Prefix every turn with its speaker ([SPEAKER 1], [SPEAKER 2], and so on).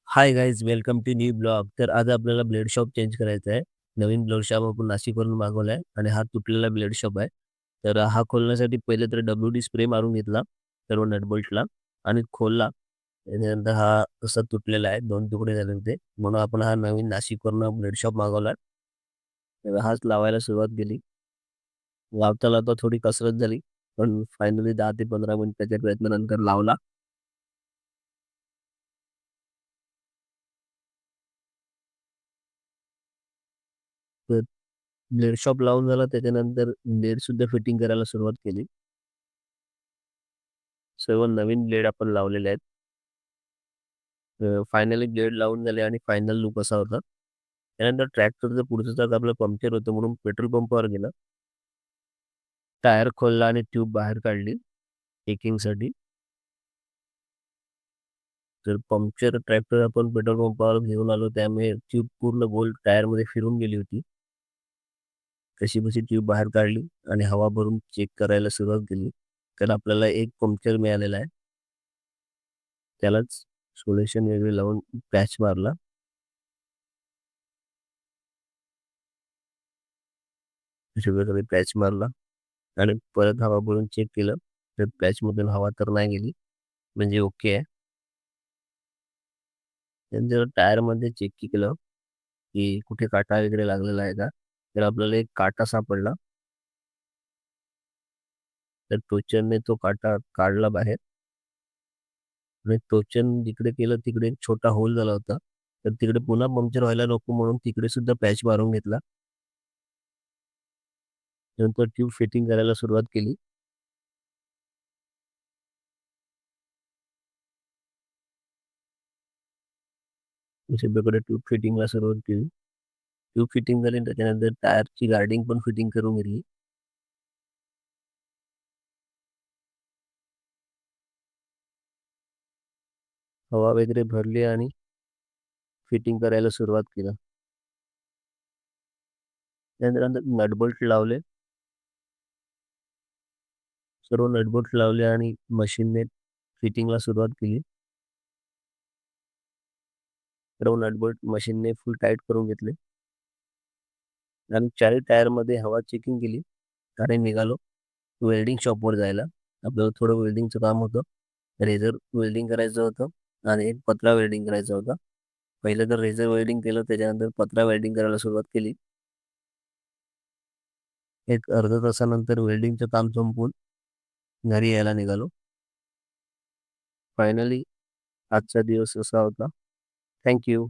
[SPEAKER 1] High guys welcome to new blog. तर आज आपल्याला ब्लेड शॉप चेंज करायचा आहे. नवीन ब्लेड शॉप आपण नाशिकवरून मागवला आहे आणि हा तुटलेला ब्लेड शॉप आहे. तर हा खोलण्यासाठी पहिले तर WD स्प्रे मारून घेतला सर्व नटबोल्टला आणि खोलला. त्याच्यानंतर हा तसा तुटलेला आहे. 2 तुकडे झाले होते. म्हणून आपण हा नवीन नाशिकवरून ब्लेड शॉप मागवला. तर हाच लावायला सुरुवात केली. लावता-लावता थोडी कसरत झाली. पण फायनली 10 ते 15 मिनिटाच्या प्रयत्नानंतर लावला. तर ब्लेड शॉप लावून झाला त्याच्यानंतर ब्लेडसुद्धा फिटिंग करायला सुरुवात केली. सर्व नवीन ब्लेड आपण लावलेले आहेत. फायनली ब्लेड लावून झाले आणि फायनल लूक असा होता. त्यानंतर ट्रॅक्टरचं पुढचं चाक आपलं पंक्चर होतं म्हणून पेट्रोल पंपावर गेलं. टायर खोलला आणि ट्यूब बाहेर काढली चेकिंगसाठी. तर पंक्चर ट्रॅक्टर आपण पेट्रोल पंपावर घेऊन आलो त्यामुळे ट्यूब पूर्ण गोल टायरमध्ये फिरून गेली होती. कशीबसी ट्यूब बाहेर काढली आणि हवा भरून चेक करायला सुरुवात केली. तर आपल्याला एक पंक्चर मिळालेला आहे. त्यालाच सोल्युशन वगैरे लावून पॅच मारला. अशा प्रकारे पॅच मारला आणि परत हवा भरून चेक केलं. तर पॅचमधून हवा तर नाही गेली. म्हणजे ओके आहे. त्यानंतर टायरमध्ये चेक केलं, की कुठे काटा वगैरे लागलेला आहे का? तर आपल्याला एक काटा सापडला. तर टोचरने तो काटा काढला बाहेर आणि टोचन जिकडे केलं तिकडे एक छोटा होल झाला होता. तर तिकडे पुन्हा पंक्चर व्हायला नको म्हणून तिकडे सुद्धा पॅच मारून घेतला. नंतर ट्यूब फिटिंग करायला सुरुवात केली. अशा प्रकारे ट्यूब फिटिंगला सुरुवात केली. ट्यूब फिटिंग झाली त्याच्यानंतर टायरची गार्डिंग पण फिटिंग करून घेतली. हवा वगैरे भरली आणि फिटिंग करायला सुरुवात केलं. त्यानंतर नट लावले. सर्व नट लावले आणि मशीनने फिटिंगला सुरुवात केली. सर्व नट मशीनने फुल टाईट करून घेतले आणि चारही टायरमध्ये हवा चेकिंग केली आणि निघालो वेल्डिंग शॉपवर जायला. आपल्याला थोडं वेल्डिंगचं काम होतं. रेझर वेल्डिंग करायचं होतं आणि एक पत्रा वेल्डिंग करायचा होता. पहिलं तर रेझर वेल्डिंग केलं त्याच्यानंतर पत्रा वेल्डिंग करायला सुरुवात केली. एक अर्ध्या तासानंतर वेल्डिंगचं काम संपवून घरी यायला निघालो. फायनली आजचा दिवस असा होता. Thank you.